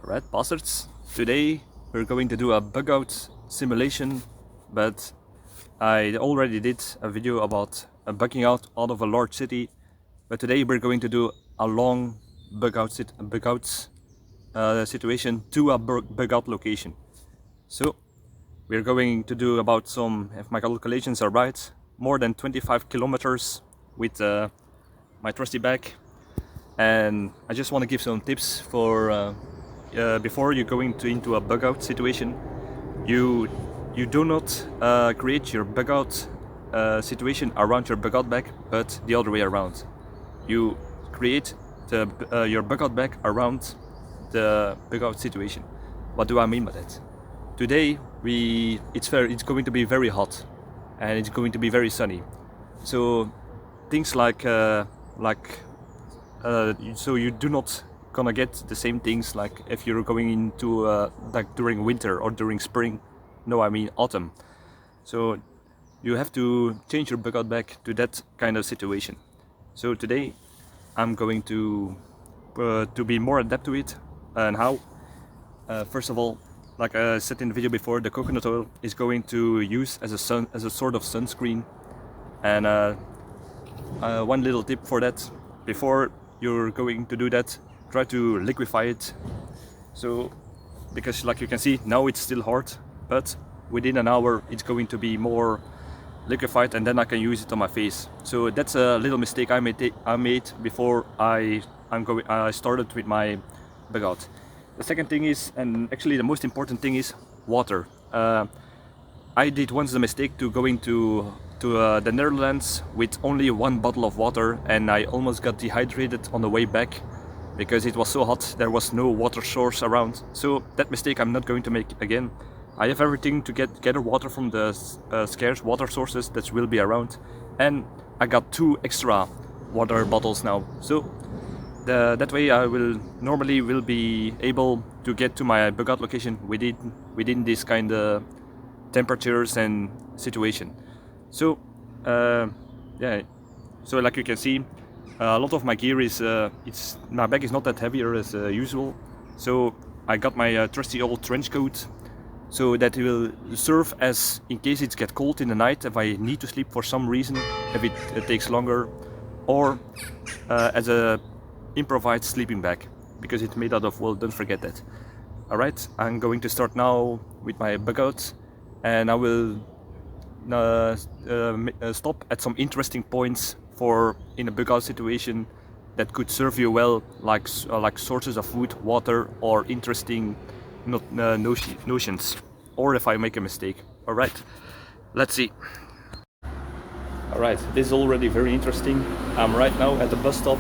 Alright, bastards. Today we're going to do a bug out simulation, but I already did a video about bugging out of a large city. But today we're going to do a long bug out situation to a bug out location. So we're going to do about some, if my calculations are right, more than 25 kilometers with my trusty bag. And I just want to give some tips for before you go into a bug out situation. You do not create your bug out situation around your bug out bag, but the other way around. You create your bug out bag around the bug out situation. What do I mean by that? Today it's going to be very hot and it's going to be very sunny. So things like so you do not gonna get the same things like if you're going into like during winter or during spring. No, I mean autumn. So you have to change your bug out bag to that kind of situation. So today I'm going to be more adept to it. And how? First of all, like I said in the video before, the coconut oil is going to use as a sort of sunscreen. And one little tip for that: before you're going to do that, try to liquefy it. So, because like you can see, now it's still hard, but within an hour it's going to be more liquefied, and then I can use it on my face. So that's a little mistake I made before I started with my bug out. The second thing is, and actually the most important thing, is water. I did once the mistake to going to the Netherlands with only one bottle of water, and I almost got dehydrated on the way back because it was so hot. There was no water source around. So that mistake I'm not going to make again. I have everything to gather water from the scarce water sources that will be around, and I got 2 extra water bottles now. So that way I will normally be able to get to my bug out location within this kind of temperatures and situation. So yeah, so like you can see, a lot of my gear is my bag is not that heavier as usual. So I got my trusty old trench coat, so that it will serve as, in case it gets cold in the night, if I need to sleep for some reason, if it takes longer, or as a improvised sleeping bag, because it's made out of wool. Don't forget that. Alright, I'm going to start now with my bug out, and I will stop at some interesting points in a bug out situation that could serve you well, like sources of food, water, or interesting notions, or if I make a mistake. Alright, let's see. Alright, this is already very interesting. I'm right now at the bus stop,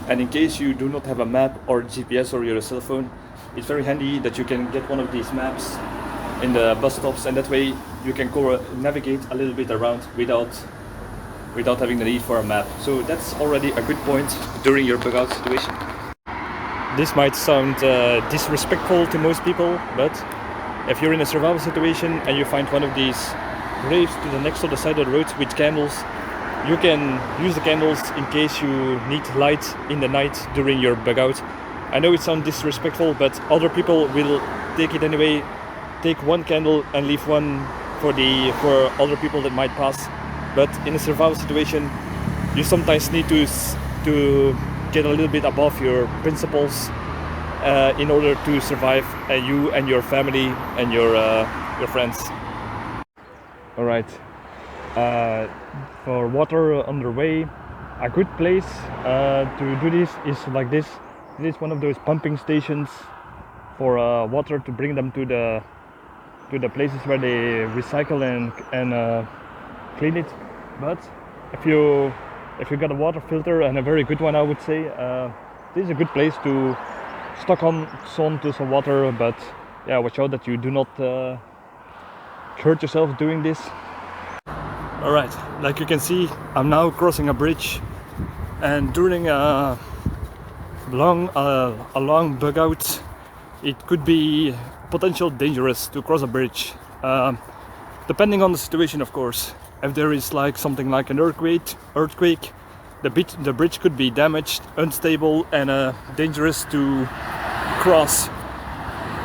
and in case you do not have a map or GPS or your cell phone, it's very handy that you can get one of these maps in the bus stops, and that way you can navigate a little bit around without having the need for a map. So that's already a good point during your bug out situation. This might sound disrespectful to most people, but if you're in a survival situation and you find one of these graves to the next to the side of the road with candles, you can use the candles in case you need light in the night during your bug out. I know it sounds disrespectful, but other people will take it anyway. Take one candle and leave one for other people that might pass. But in a survival situation, you sometimes need to get a little bit above your principles in order to survive, you and your family and your friends. All right. For water on the way, a good place to do this is like this. It is one of those pumping stations for water, to bring them to the places where they recycle and clean it. But if you got a water filter, and a very good one, I would say, this is a good place to stock on to some water. But yeah, watch out that you do not hurt yourself doing this. Alright, like you can see, I'm now crossing a bridge, and during a long bug out, it could be potentially dangerous to cross a bridge, depending on the situation, of course. If there is like something like an earthquake, the bridge could be damaged, unstable, and dangerous to cross.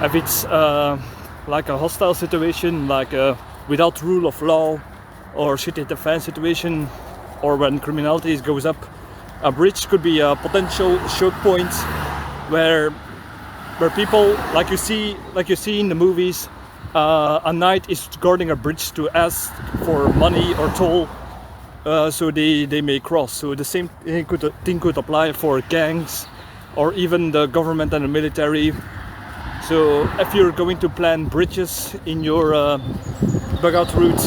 if it's like a hostile situation, like without rule of law or SHTF situation, or when criminality goes up, a bridge could be a potential choke point where people, like you see in the movies, a knight is guarding a bridge to ask for money or toll, so they may cross. So the same thing could apply for gangs or even the government and the military. So if you're going to plan bridges in your dugout route,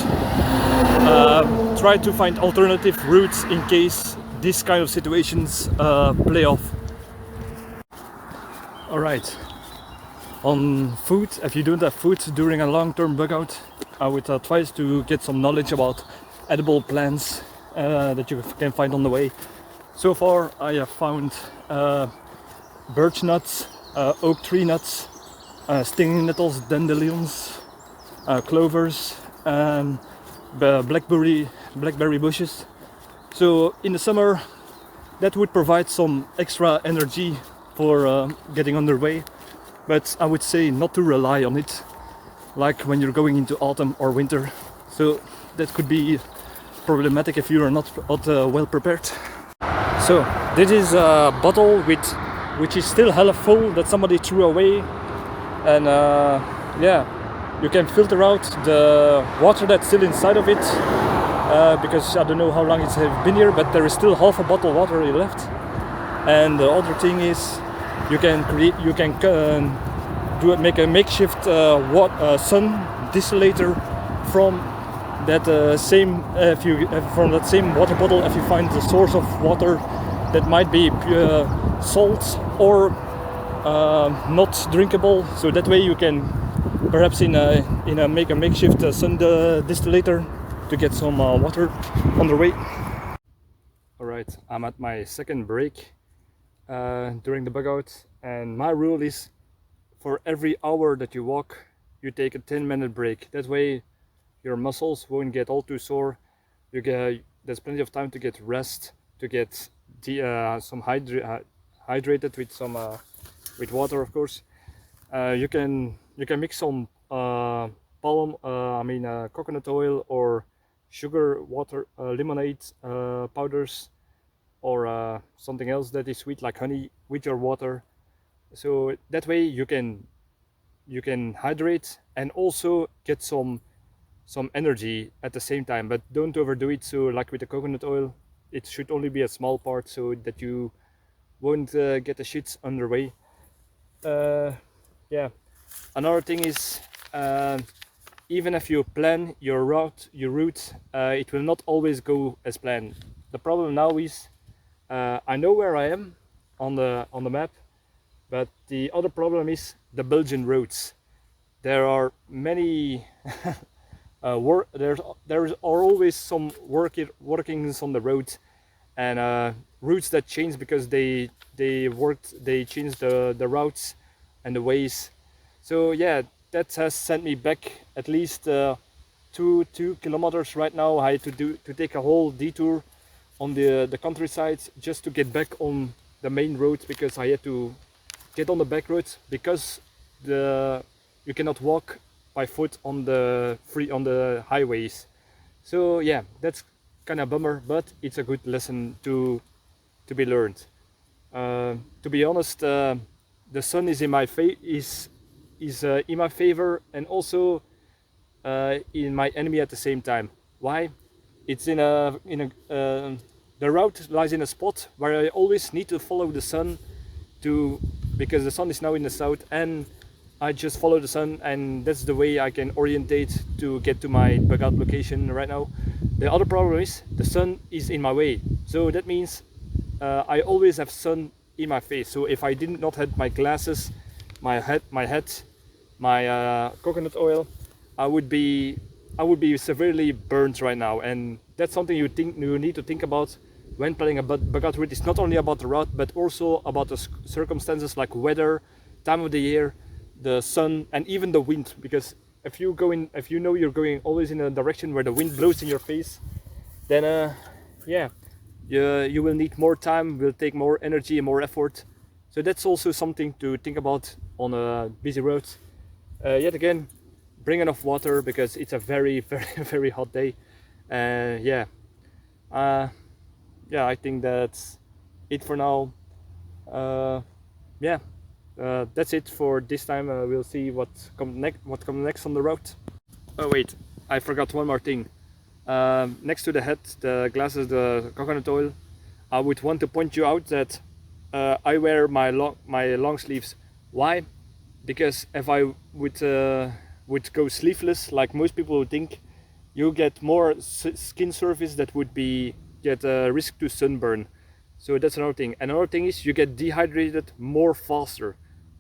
try to find alternative routes in case these kind of situations play off. Alright, on food, if you don't have food during a long-term bug out, I would advise to get some knowledge about edible plants that you can find on the way. So far I have found birch nuts, oak tree nuts, stinging nettles, dandelions, clovers, and blackberry bushes. So in the summer that would provide some extra energy for getting underway, but I would say not to rely on it like when you're going into autumn or winter. So that could be problematic if you are not well prepared. So this is a bottle which is still hella full that somebody threw away, and yeah, you can filter out the water that's still inside of it, because I don't know how long it's been here, but there is still half a bottle of water left. And the other thing is you can make a makeshift sun distillator from that from that same water bottle if you find the source of water that might be salt or not drinkable. So that way you can perhaps make a makeshift sun distillator to get some water on the way. Alright, I'm at my second break during the bug out, and my rule is for every hour that you walk you take a 10-minute break. That way your muscles won't get all too sore. There's plenty of time to get rest, to get hydrated with some with water, of course. You can mix some coconut oil or sugar water, lemonade powders, or something else that is sweet like honey with your water. So that way you can hydrate and also get some energy at the same time, but don't overdo it. So like with the coconut oil, it should only be a small part so that you won't get the shits underway. Yeah, another thing is even if you plan your route, it will not always go as planned. The problem now is I know where I am on the map, but the other problem is the Belgian roads. There are many there are always some workings on the road, and routes that change because they changed the routes and the ways. So yeah, that has sent me back at least 2 kilometers right now. I had to take a whole detour on the countryside just to get back on the main road, because I had to get on the back roads because you cannot walk by foot on the highways. So yeah, that's kind of bummer, but it's a good lesson to be learned. To be honest, the sun is in my in my favor and also in my enemy at the same time. Why? It's the route lies in a spot where I always need to follow the sun because the sun is now in the south, and I just follow the sun, and that's the way I can orientate to get to my bug out location right now. The other problem is the sun is in my way, so that means I always have sun in my face. So if I did not have my glasses, my hat, my coconut oil, I would be severely burnt right now. And that's something you need to think about when planning a bug out route. It's not only about the route, but also about the circumstances like weather, time of the year, the sun, and even the wind. Because if you know you're going always in a direction where the wind blows in your face, then yeah, you will need more time, will take more energy and more effort. So that's also something to think about on a busy road. yet again, bring enough water because it's a very very hot day. Yeah, yeah, I think that's it for now. Yeah, that's it for this time. We'll see what comes next on the road. Oh wait, I forgot one more thing. Next to the head, the glasses, the coconut oil, I would want to point you out that I wear my long sleeves. Why? Because if I would go sleeveless, like most people would think, you get more skin surface that would be get risk to sunburn. So that's another thing. Another thing is you get dehydrated more faster.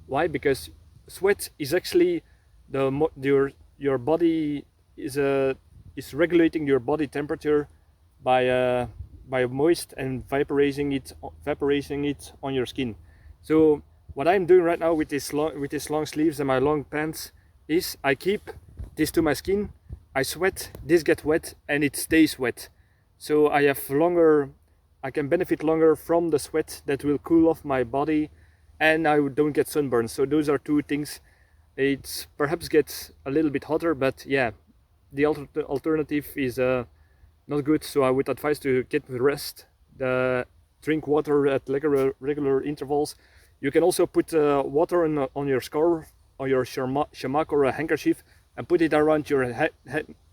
Why? Because sweat is actually your body is regulating your body temperature by moist and vaporizing it on your skin. So what I'm doing right now with this long sleeves and my long pants is I keep this to my skin. I sweat, this gets wet, and it stays wet. So I can benefit longer from the sweat that will cool off my body, and I don't get sunburned. So those are two things. It perhaps gets a little bit hotter, but yeah, the alternative is not good. So I would advise to get rest, drink water at regular intervals. You can also put water on your scarf or your shamak or a handkerchief and put it around your head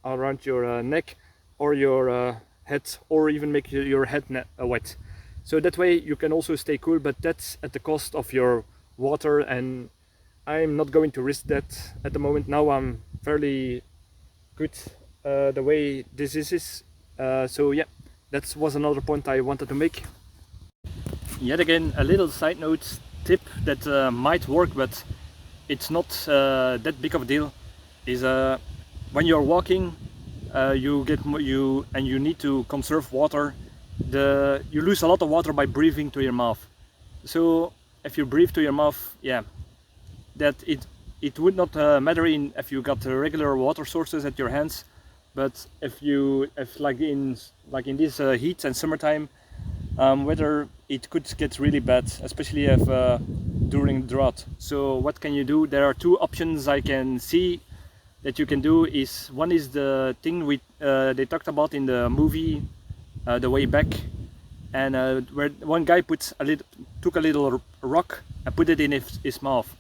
around your neck or your head, or even make your head wet. So that way you can also stay cool, but that's at the cost of your water, and I'm not going to risk that at the moment. Now I'm fairly good the way this is. So yeah, that was another point I wanted to make. Yet again, a little side note tip that might work, but it's not that big of a deal, is when you're walking, you need to conserve water. You lose a lot of water by breathing to your mouth. So if you breathe to your mouth, yeah, that it would not matter if you got regular water sources at your hands, but if like in this heat and summertime weather, it could get really bad, especially if during drought. So what can you do? There are two options I can see that you can do. One is the thing they talked about in the movie The Way Back, and where one guy took a little rock and put it in his mouth.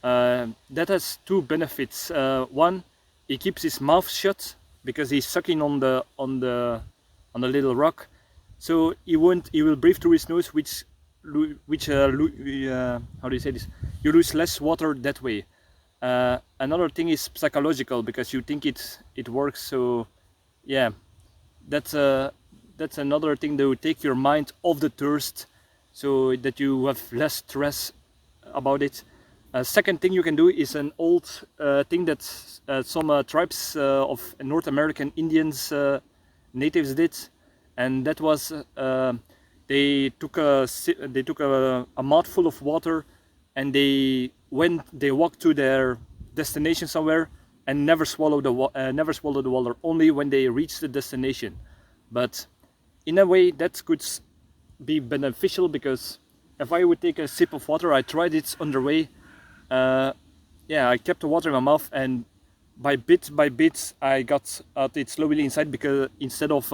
That has two benefits. One, he keeps his mouth shut because he's sucking on the little rock, so he will breathe through his nose, how do you say this? You lose less water that way. Another thing is psychological, because you think it works. So yeah, that's another thing that will take your mind off the thirst, so that you have less stress about it. Second thing you can do is an old thing that some tribes of North American Indians, natives did, and that was they took a mouthful of water, and they walked to their destination somewhere and never swallowed the water, only when they reached the destination. But in a way that could be beneficial, because if I would take a sip of water, I tried it on the way, yeah, I kept the water in my mouth, and by bit I got it slowly inside, because instead of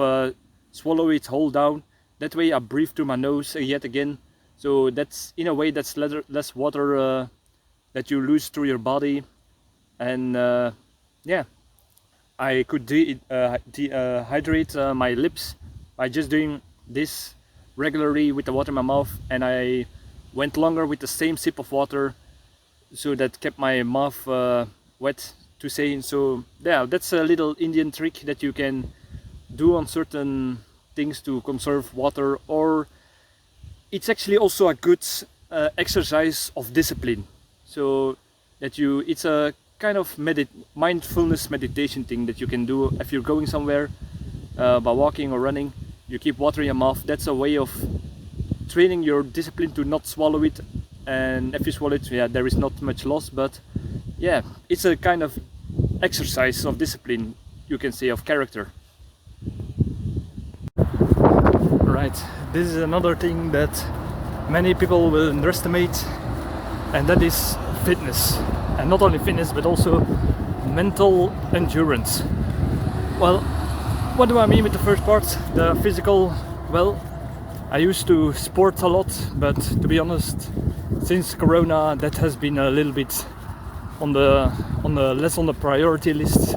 swallow it whole down, that way I breathe through my nose yet again. So that's, in a way, that's less water that you lose through your body. And yeah, I could hydrate my lips by just doing this regularly with the water in my mouth, and I went longer with the same sip of water, so that kept my mouth wet, to say. So yeah, that's a little Indian trick that you can do on certain things to conserve water. Or it's actually also a good exercise of discipline, so that it's a kind of mindfulness meditation thing that you can do if you're going somewhere by walking or running. You keep water in your mouth. That's a way of training your discipline to not swallow it, and if you swallow it, yeah, there is not much loss, but yeah, it's a kind of exercise of discipline, you can say, of character. Right, this is another thing that many people will underestimate, and that is fitness. and not only fitness but also mental endurance. Well, what do I mean with the first part? The physical. Well, I used to sport a lot, but to be honest, since Corona, that has been a little bit on the less on the priority list.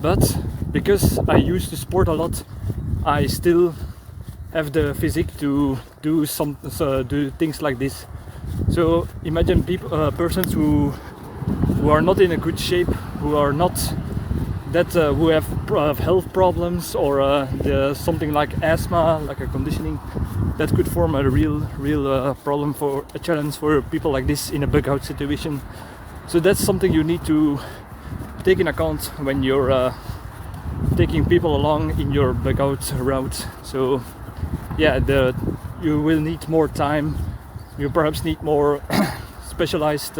But because I used to sport a lot, I still have the physique to do do things like this. So imagine persons who are not in a good shape, who are not that who have health problems, or something like asthma, like a conditioning that could form a real problem, for a challenge for people like this in a bug out situation. So that's something you need to take in account when you're taking people along in your bug out route. So yeah, you will need more time. You perhaps need more specialized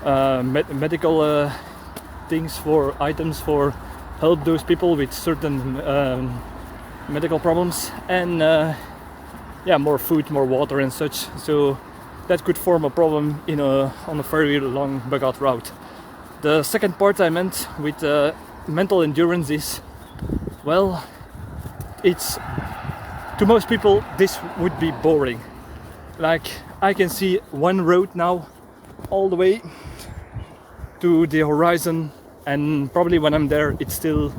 medical items for help those people with certain medical problems, and yeah, more food, more water and such. So that could form a problem on a very long bug out route. The second part I meant with mental endurance is, well, it's, to most people this would be boring. Like, I can see one road now all the way to the horizon, and probably when I'm there it's still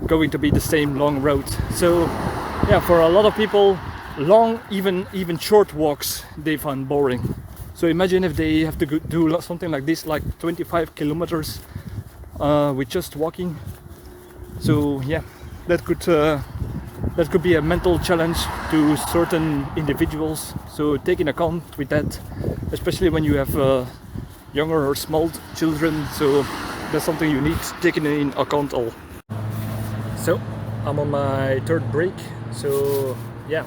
going to be the same long road. So yeah, for a lot of people, long, even short walks they find boring. So imagine if they have to do something like this, like 25 kilometers with just walking. So yeah, that could be a mental challenge to certain individuals. So take in account with that, especially when you have younger or small children. So that's something you need taken in account all. So I'm on my third break. So yeah,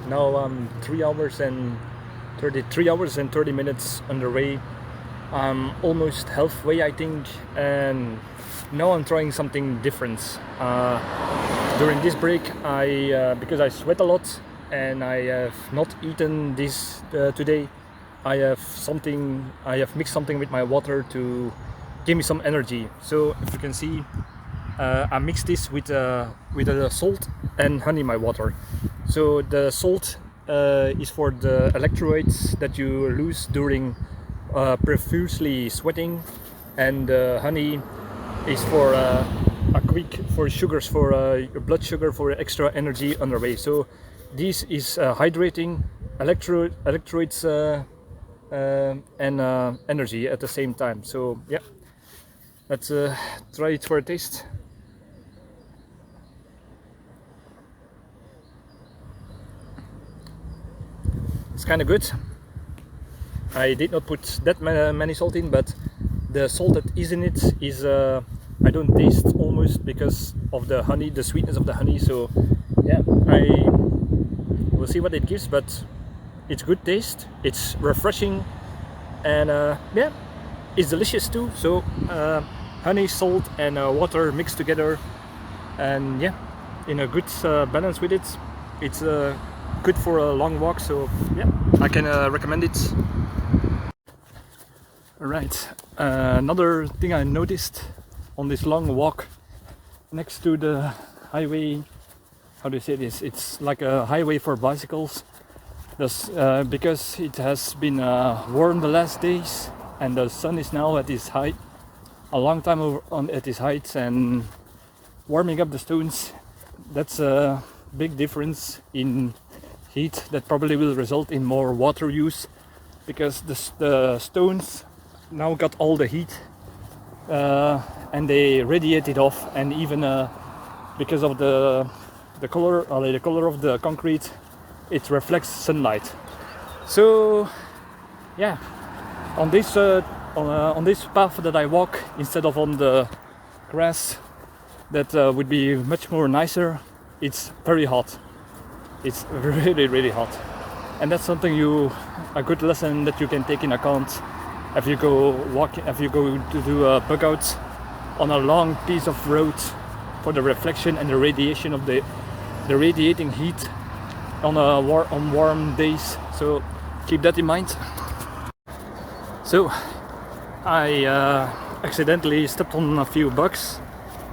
now I'm 3 hours and 30 minutes underway. I'm almost halfway, I think, and now I'm trying something different. During this break, because I sweat a lot and I have not eaten this today, I have mixed something with my water to give me some energy. So if you can see, I mixed this with salt and honey in my water. So the salt is for the electrolytes that you lose during profusely sweating, and honey is for sugars, for your blood sugar, for extra energy on the way. So this is hydrating, electrolytes and energy at the same time. So yeah, let's try it for a taste. It's kind of good. I did not put that many salt in, but the salt that is in it is I don't taste almost because of the honey, the sweetness of the honey. So yeah, I will see what it gives, but it's good taste, it's refreshing, and yeah, it's delicious too. So honey, salt and water mixed together, and yeah, in a good balance with it. It's good for a long walk, so yeah, I can recommend it. Alright, another thing I noticed on this long walk next to the highway, how do you say this? It's like a highway for bicycles. Because it has been warm the last days and the sun is now at its height, a long time at its height, and warming up the stones. That's a big difference in heat that probably will result in more water use, because the stones now got all the heat and they radiate it off, and even because of the color of the concrete, it reflects sunlight. So yeah, on this path that I walk, instead of on the grass that would be much more nicer, it's very hot. It's really hot, and that's something a good lesson that you can take in account if you go to do a bug out on a long piece of road, for the reflection and the radiation of the radiating heat on warm days. So keep that in mind. So I accidentally stepped on a few bugs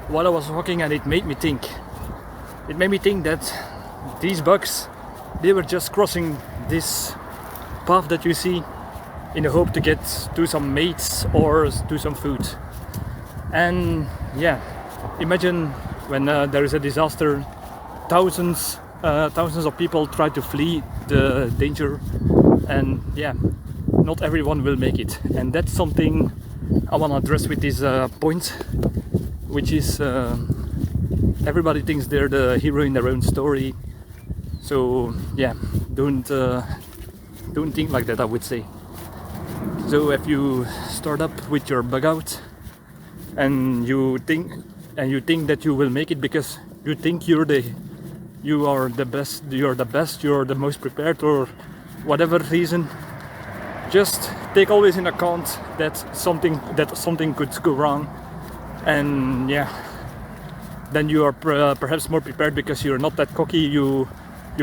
while I was walking, and it made me think. It made me think that these bugs, they were just crossing this path that you see in the hope to get to some mates or to some food. And yeah, imagine when there is a disaster, thousands of people try to flee the danger, and yeah, not everyone will make it. And that's something I want to address with this point, which is everybody thinks they're the hero in their own story. So yeah, don't think like that, I would say. So if you start up with your bug out and you think that you will make it because you think you're the best, you're the most prepared, or whatever reason, just take always in account that something could go wrong, and yeah, then you are perhaps more prepared because you're not that cocky, you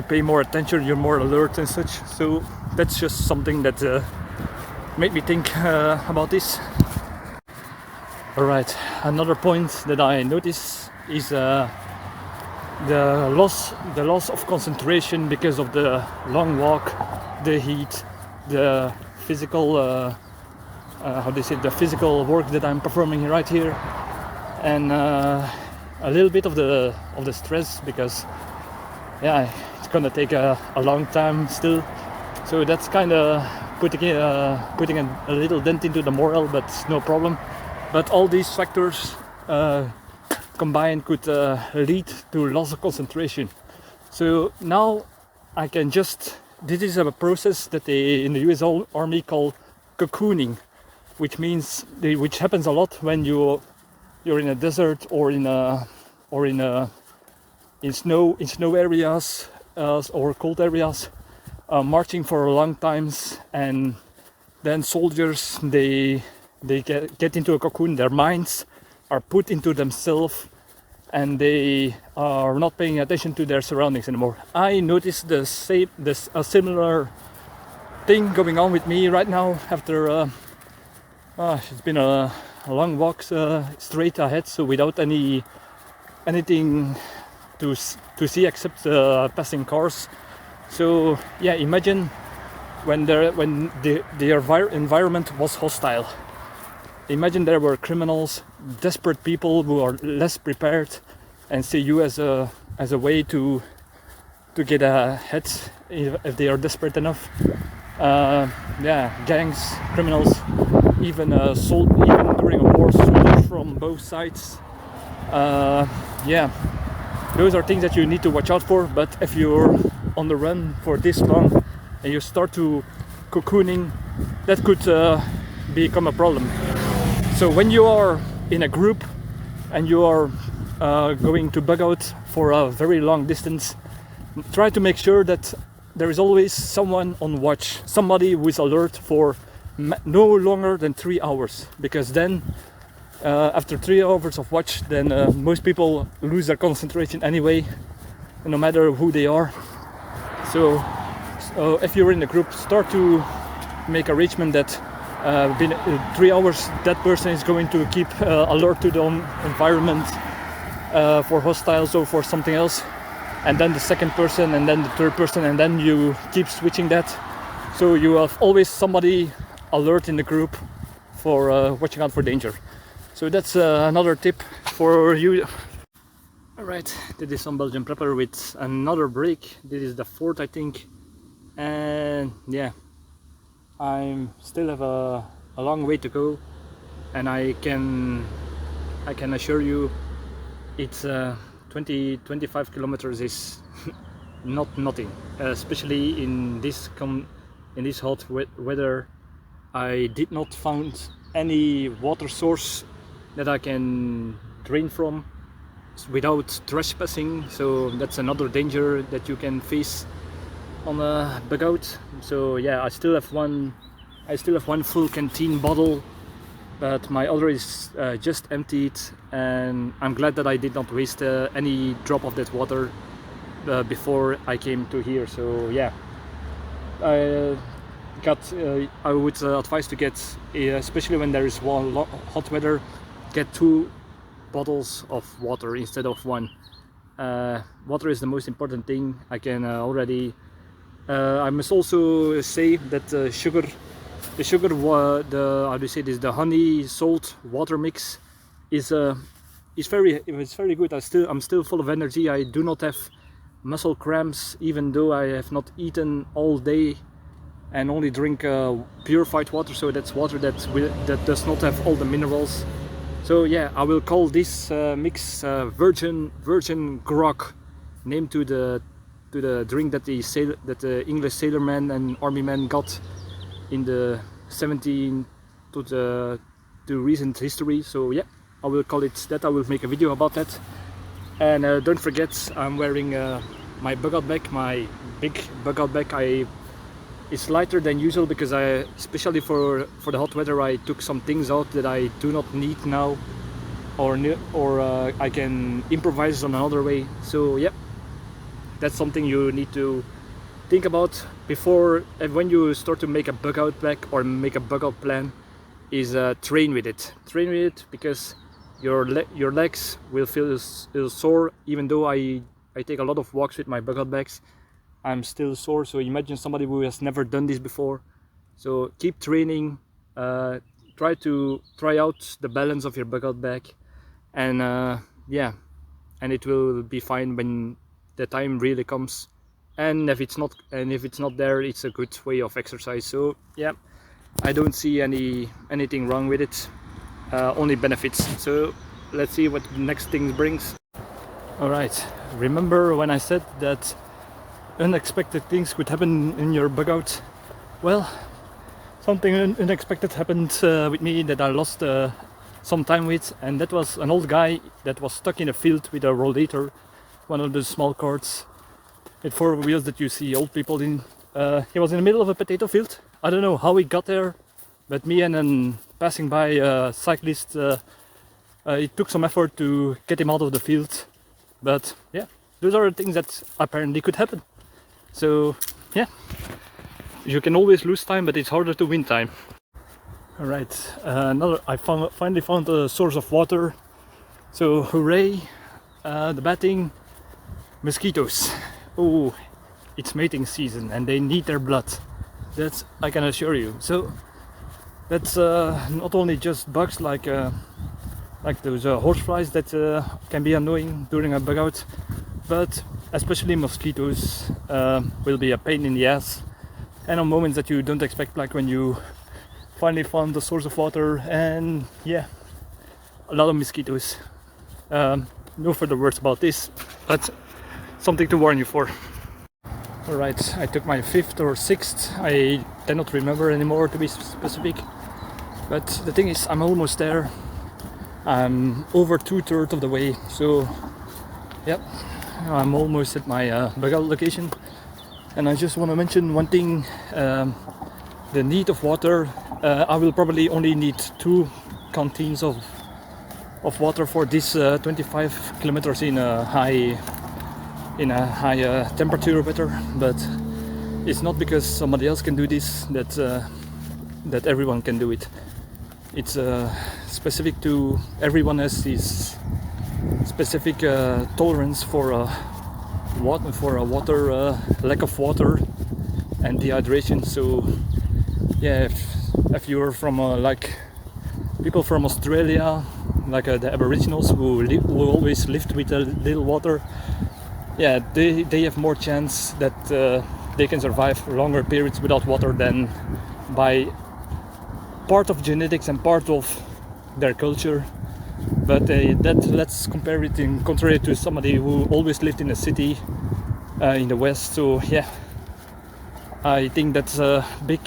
pay more attention, you're more alert and such. So that's just something that made me think about this. Alright, another point that I notice is the loss of concentration because of the long walk, the heat, the physical the physical work that I'm performing right here, and a little bit of the stress, because yeah, it's gonna take a long time still. So that's kind of putting a little dent into the morale, but no problem. But all these factors combined could lead to loss of concentration. So now I can just, this is a process that they in the US Army call cocooning, which happens a lot when you're in a desert or in snow areas or cold areas, marching for long times, and then soldiers they get into a cocoon. Their minds are put into themselves, and they are not paying attention to their surroundings anymore. I noticed a similar thing going on with me right now after it's been a long walk straight ahead, so without anything to see except passing cars. So yeah, imagine when the environment was hostile. Imagine there were criminals, desperate people who are less prepared, and see you as a way to get ahead if they are desperate enough. Yeah, gangs, criminals, even during a war, soldiers from both sides. Yeah, those are things that you need to watch out for. But if you're on the run for this long and you start to cocooning, that could become a problem. So when you are in a group and you are going to bug out for a very long distance, try to make sure that there is always someone on watch, somebody who is alert for no longer than 3 hours, because then after 3 hours of watch, then most people lose their concentration anyway, no matter who they are. So if you're in a group, start to make arrangement that within 3 hours that person is going to keep alert to the environment for hostiles or for something else, and then the second person, and then the third person, and then you keep switching that, so you have always somebody alert in the group for watching out for danger. So that's another tip for you. Alright, this is Some-Belgian-prepper with another break. This is the fourth, I think, and yeah, I still have a long way to go, and I can assure you it's 20-25 kilometers is not nothing, especially in this hot weather. I did not find any water source that I can drain from without trespassing, so that's another danger that you can face on a bug out. So yeah, I still have one full canteen bottle, but my other is just emptied, and I'm glad that I did not waste any drop of that water before I came to here. So yeah, I would advise to get, especially when there is hot weather, get 2 bottles of water instead of 1. Water is the most important thing. I can already. I must also say that the sugar, how do you say this? The honey salt water mix is very good. I'm still full of energy. I do not have muscle cramps, even though I have not eaten all day and only drink purified water. So that's water that does not have all the minerals. So yeah, I will call this mix virgin grog, named to the drink that the English sailormen and army men got in the 17th to recent history. So yeah, I will call it that. I will make a video about that. And don't forget, I'm wearing my bug-out bag, my big bug-out bag. It's lighter than usual because especially for the hot weather, I took some things out that I do not need now, or I can improvise on another way. So yeah, that's something you need to think about before, and when you start to make a bug-out bag or make a bug-out plan, is train with it. Train with it, because your legs will feel sore. Even though I take a lot of walks with my bug-out bags, I'm still sore. So imagine somebody who has never done this before. So keep training, try out the balance of your bug-out bag, and yeah, and it will be fine when the time really comes. And if it's not there, it's a good way of exercise. So yeah, I don't see anything wrong with it, only benefits. So let's see what the next thing brings. All right, remember when I said that unexpected things could happen in your bug out? Well, something unexpected happened with me that I lost some time with, and that was an old guy that was stuck in a field with a rollator, one of the small carts with 4 wheels that you see old people in. He was in the middle of a potato field. I don't know how he got there, but me and a passing by cyclist, it took some effort to get him out of the field. But yeah, those are things that apparently could happen. So yeah, you can always lose time, but it's harder to win time. All right, I finally found a source of water. So hooray! The bad thing, mosquitoes. Oh, it's mating season and they need their blood. That's, I can assure you. So that's not only just bugs like those horseflies that can be annoying during a bug out, but especially mosquitoes will be a pain in the ass, and on moments that you don't expect, like when you finally found the source of water. And yeah, a lot of mosquitoes. No further words about this, but something to warn you for. Alright, I took my 5th or 6th, I cannot remember anymore to be specific, but the thing is, I'm almost there. I'm over 2/3 of the way, so yep, I'm almost at my bug-out location. And I just want to mention one thing, the need of water. I will probably only need 2 canteens of water for this 25 kilometers in a high temperature weather, but it's not because somebody else can do this that everyone can do it. It's specific to everyone has this specific tolerance for water, lack of water and dehydration. So yeah, if you're from like people from Australia, like the Aboriginals who always lived with a little water, yeah, they have more chance that they can survive longer periods without water than by part of genetics and part of their culture. But let's compare it in contrary to somebody who always lived in a city in the West. So yeah, I think that's a big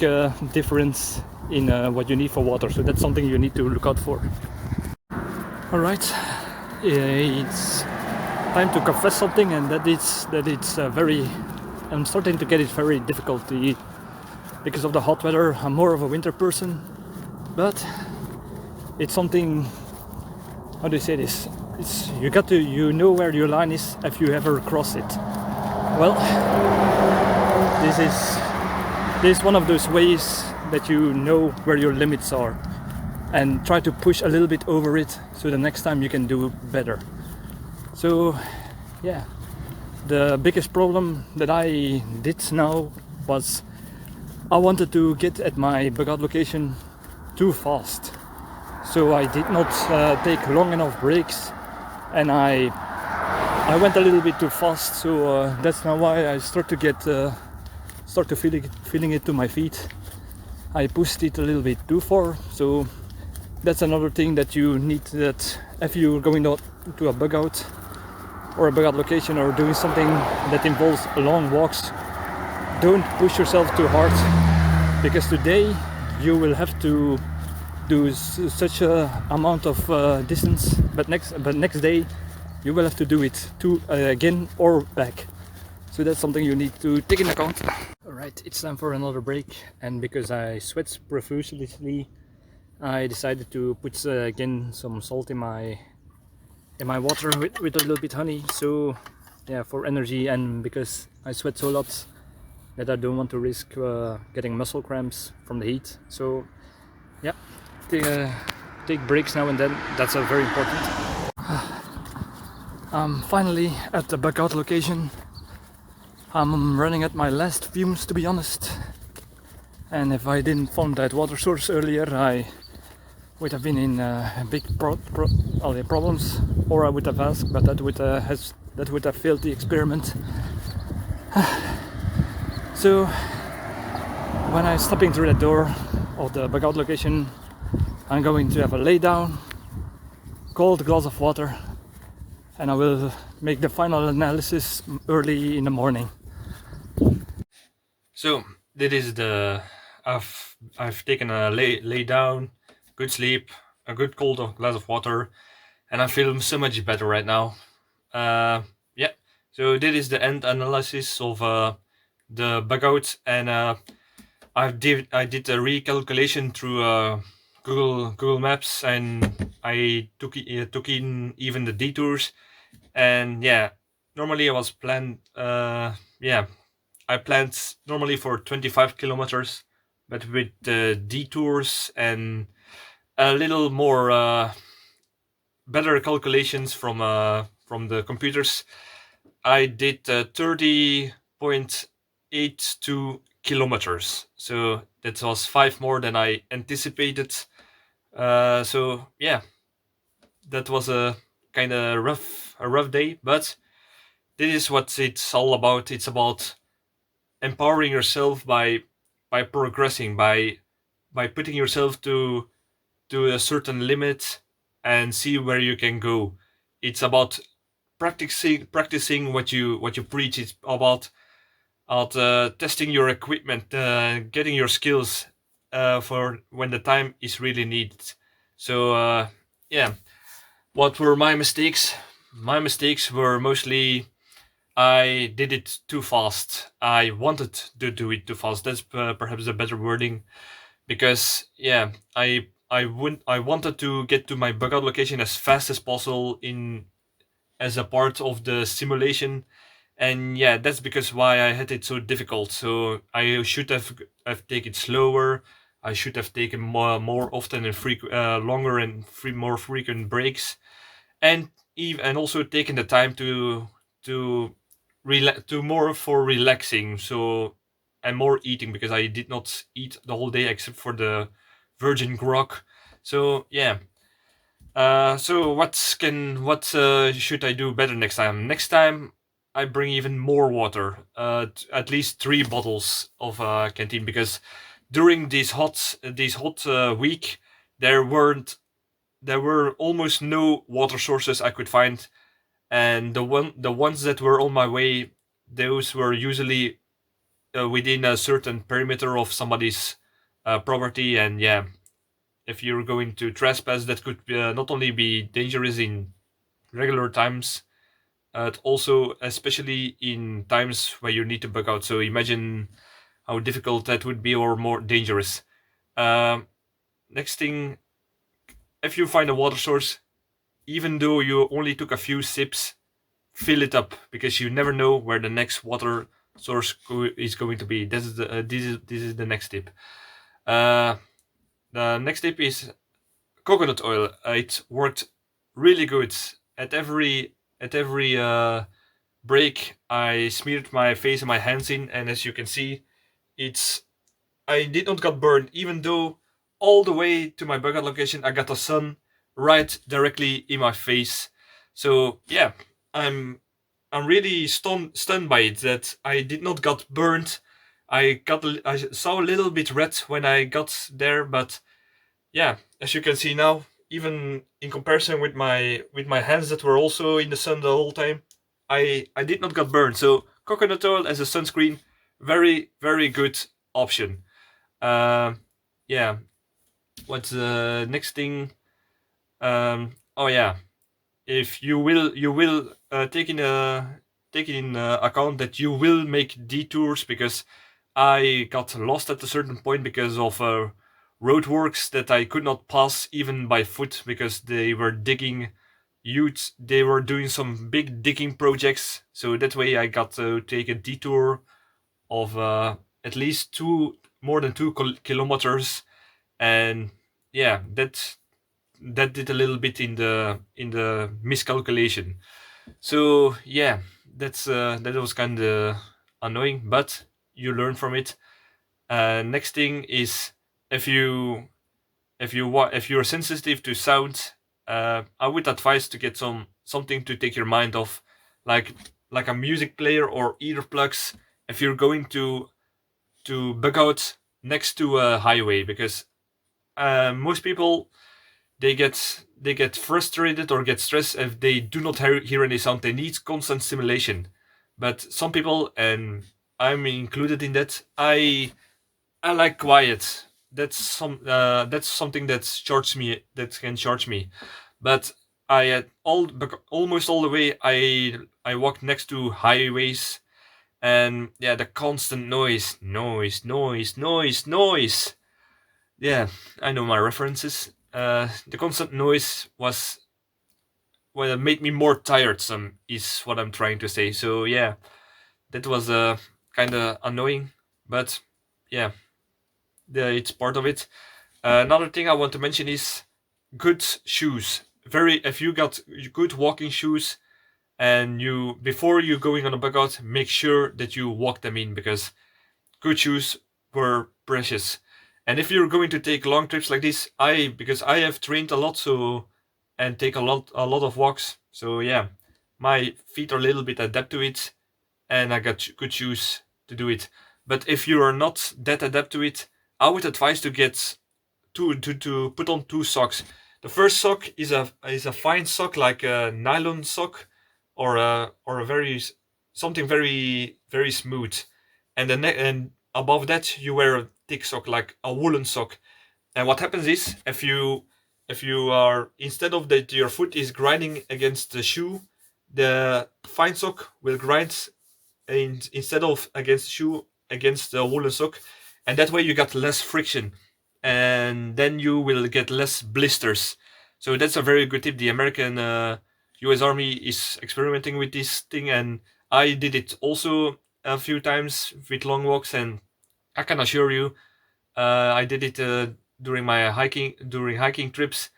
difference in what you need for water. So that's something you need to look out for. All right, it's time to confess something, and that it's I'm starting to get it very difficult to eat because of the hot weather. I'm more of a winter person, but it's something, how do you say this? It's you know where your line is if you ever cross it. Well, this is this is one of those ways that you know where your limits are and try to push a little bit over it so the next time you can do better. So yeah, the biggest problem that I did now was I wanted to get at my bug out location too fast. So I did not take long enough breaks, and I went a little bit too fast. So that's now why I start to feeling it to my feet. I pushed it a little bit too far. So that's another thing that you need, that if you're going out to a bug out or a bug out location or doing something that involves long walks, don't push yourself too hard, because today you will have to do such a amount of distance, but next day you will have to do it again or back. So that's something you need to take into account. Alright, it's time for another break, and because I sweat profusely, I decided to put again some salt in my water with a little bit honey. So yeah, for energy, and because I sweat so lot that I don't want to risk getting muscle cramps from the heat. So yeah, take breaks now and then. That's very important. I'm finally at the bug out location. I'm running at my last fumes, to be honest. And if I didn't find that water source earlier, I would have been in big problems, or I would have asked, but that would have failed the experiment. So when I'm stepping through the door of the bug out location, I'm going to have a lay down, cold glass of water, and I will make the final analysis early in the morning. So this is the I've taken a lay down, good sleep, a good cold glass of water, and I feel so much better right now. Yeah, so this is the end analysis of the bug out, and I did a recalculation through Google Maps, and I took in even the detours, and yeah, normally I was planned. I planned normally for 25 kilometers, but with the detours and a little more better calculations from the computers, I did 30.82 kilometers. So that was 5 more than I anticipated. So yeah, that was a kind of rough day, but this is what it's all about. It's about empowering yourself by progressing, by putting yourself to a certain limit and see where you can go. It's about practicing what you preach. It's about testing your equipment, getting your skills for when the time is really needed. So yeah, what were my mistakes? My mistakes were mostly I did it too fast. I wanted to do it too fast. That's perhaps a better wording, because yeah, I wanted to get to my bug out location as fast as possible as a part of the simulation, and yeah, that's because why I had it so difficult. So I should have taken it slower. I should have taken more often and longer and more frequent breaks, and also taken the time to more for relaxing. So, and more eating, because I did not eat the whole day except for the virgin grog. So yeah. So what should I do better next time? Next time I bring even more water. At least 3 bottles of canteen, because during this hot week there were almost no water sources I could find, and the ones that were on my way, those were usually within a certain perimeter of somebody's property, and yeah, if you're going to trespass, that could not only be dangerous in regular times, also especially in times where you need to bug out. So imagine how difficult that would be, or more dangerous. Next thing, if you find a water source, even though you only took a few sips, fill it up, because you never know where the next water source is going to be. This is the next tip. The next tip is coconut oil. It worked really good at every break. I smeared my face and my hands in, and as you can see, I did not got burned, even though all the way to my bug location I got the sun right directly in my face. So yeah, I'm really stunned by it that I did not got burned. I saw a little bit red when I got there, but yeah, as you can see now, even in comparison with my hands that were also in the sun the whole time, I did not got burned. So coconut oil as a sunscreen, very good option. Yeah, what's the next thing? Oh yeah, if you will take in account that you will make detours, because I got lost at a certain point because of roadworks that I could not pass even by foot because they were digging huge. They were doing some big digging projects, so that way I got to take a detour of at least more than 2 kilometers, and yeah, that did a little bit in the miscalculation. So yeah, that was kind of annoying, but you learn from it. Next thing is, if if you're sensitive to sound, I would advise to get something to take your mind off, like a music player or earplugs if you're going to bug out next to a highway, because most people, they get frustrated or get stressed if they do not hear any sound. They need constant stimulation. But some people, and I'm included in that, I like quiet. That's something that can charge me. But almost all the way I walked next to highways, and yeah, the constant noise. Yeah, I know my references. The constant noise was what made me more tiresome, is what I'm trying to say. So yeah, that was kind of annoying, but yeah, it's part of it. Another thing I want to mention is good shoes. If you got good walking shoes, and before you going on a bug out, make sure that you walk them in, because good shoes were precious. And if you're going to take long trips like this, because I have trained a lot, and take a lot of walks, so yeah, my feet are a little bit adept to it, and I got good shoes to do it. But if you are not that adept to it, I would advise to get to put on 2 socks. The first sock is a fine sock, like a nylon sock, or a something very smooth, and and above that you wear a thick sock, like a woolen sock. And what happens is, if you are, instead of that your foot is grinding against the shoe, the fine sock will grind instead of against the shoe, against the woolen sock, and that way you got less friction, and then you will get less blisters. So that's a very good tip. The American US Army is experimenting with this thing, and I did it also a few times with long walks, and I can assure you, I did it during hiking trips,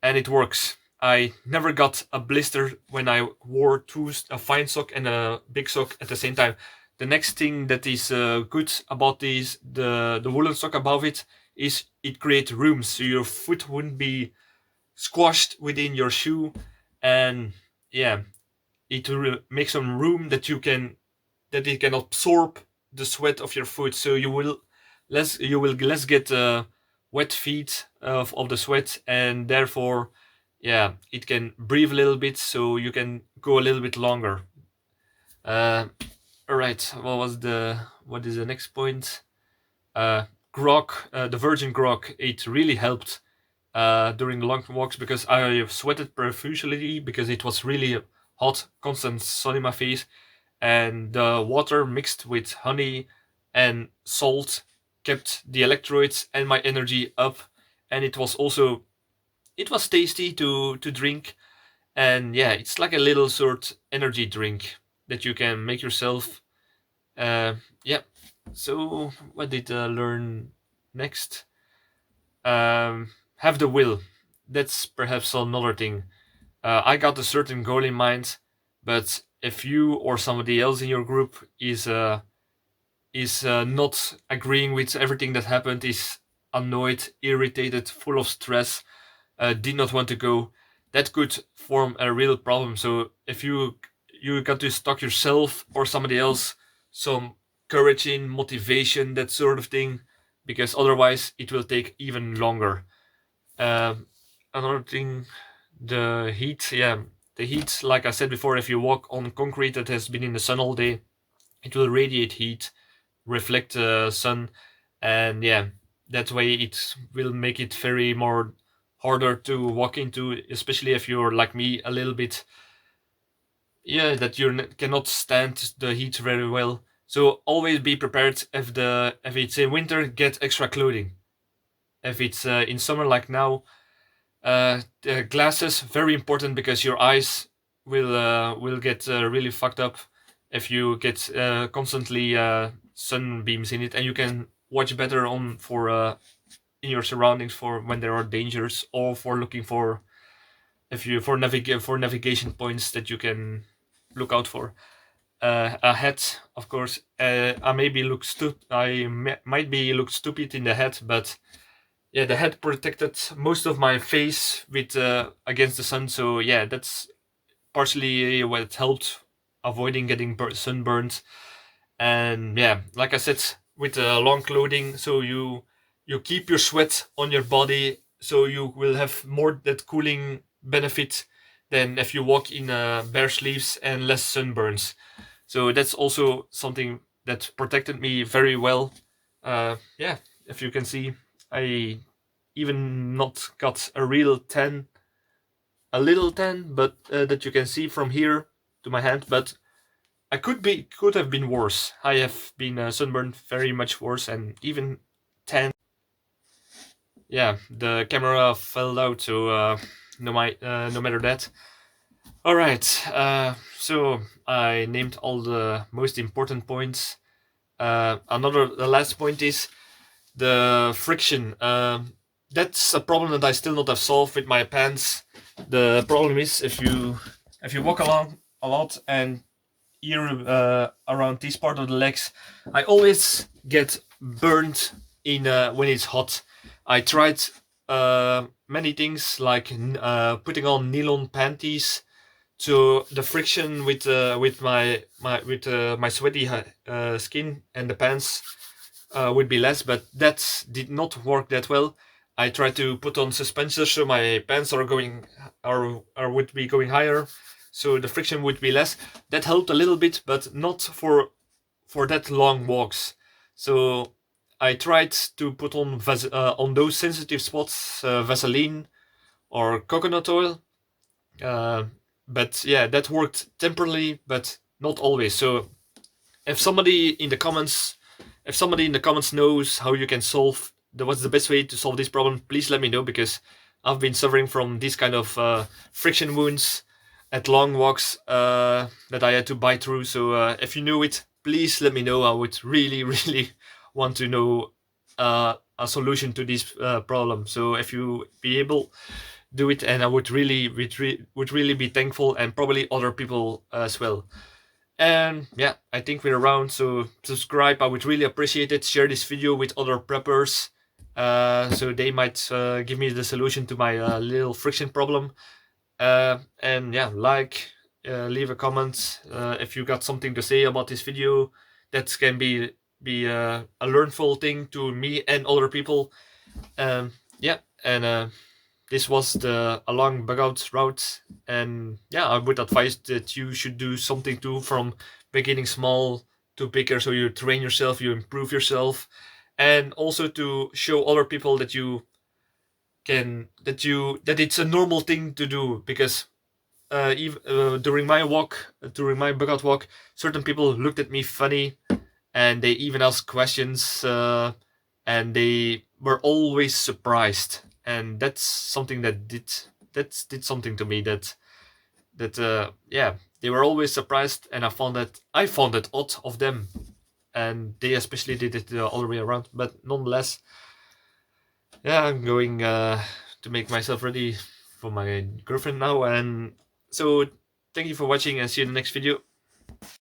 and it works. I never got a blister when I wore a fine sock and a big sock at the same time. The next thing that is good about the woolen sock above it, is it creates room, so your foot wouldn't be squashed within your shoe, and yeah, it will make some room that it can absorb the sweat of your foot, so you will less get wet feet of the sweat, and therefore, yeah, it can breathe a little bit, so you can go a little bit longer. uh all right, what is the next point? Grog, the virgin grog, it really helped during long walks, because I sweated profusely because it was really hot, constant sun in my face, and the water mixed with honey and salt kept the electrolytes and my energy up, and it was tasty to drink, and yeah, it's like a little sort energy drink that you can make yourself, Yeah. So what did I learn next? Have the will. That's perhaps another thing. I got a certain goal in mind, but if you or somebody else in your group is not agreeing with everything that happened, is annoyed, irritated, full of stress, did not want to go, that could form a real problem. So if you got to stock yourself or somebody else some courage in motivation, that sort of thing, because otherwise it will take even longer. Um, Another thing, the heat. Yeah, the heat. Like I said before, if you walk on concrete that has been in the sun all day, it will radiate heat, reflect the sun, and yeah, that way it will make it very more harder to walk into, especially if you're like me, a little bit, yeah, that you cannot stand the heat very well. So always be prepared. If it's in winter, get extra clothing. If it's in summer like now, the glasses very important, because your eyes will get really fucked up if you get constantly sunbeams in it, and you can watch better on for in your surroundings for when there are dangers, or for looking for, if you for navigation points that you can look out for. A hat, of course. I maybe look might be look stupid in the hat, but yeah, the hat protected most of my face with against the sun. So yeah, that's partially what helped avoiding getting sunburned. And yeah, like I said, with long clothing, so you keep your sweat on your body, so you will have more that cooling benefit than if you walk in bare sleeves and less sunburns. So that's also something that protected me very well. Yeah, if you can see, I even not got a real tan, a little tan, but that you can see from here to my hand. But I could have been worse. I have been sunburned very much worse, and even tan. Yeah, the camera fell out, so no matter that. All right. So I named all the most important points. The last point is the friction. That's a problem that I still not have solved with my pants. The problem is if you walk along a lot and here around this part of the legs, I always get burned in when it's hot. I tried many things like putting on nylon panties, so the friction with my sweaty skin and the pants would be less, but that did not work that well. I tried to put on suspensors so my pants are would be going higher, so the friction would be less. That helped a little bit, but not for that long walks. So I tried to put on those sensitive spots Vaseline or coconut oil, uh, but yeah, that worked temporarily, but not always. So if somebody in the comments if somebody in the comments knows how you can what's the best way to solve this problem, please let me know, because I've been suffering from these kind of friction wounds at long walks that I had to bite through. So if you know it, please let me know. I would really really want to know a solution to this problem. So if you be able, do it, and I would really be thankful, and probably other people as well. And yeah, I think we're around, so subscribe. I would really appreciate it. Share this video with other preppers, so they might give me the solution to my little friction problem. And yeah, leave a comment if you got something to say about this video. That can be a learnful thing to me and other people. Yeah, and this was the a long bug out route, and yeah, I would advise that you should do something too, from beginning small to bigger, so you train yourself, you improve yourself, and also to show other people that that it's a normal thing to do, because even during my bug out walk, certain people looked at me funny, and they even asked questions, and they were always surprised, and that's something that did something to me, that yeah, they were always surprised, and I found that odd of them. and they especially did it all the way around. But nonetheless, yeah, I'm going to make myself ready for my girlfriend now. And so thank you for watching, and see you in the next video.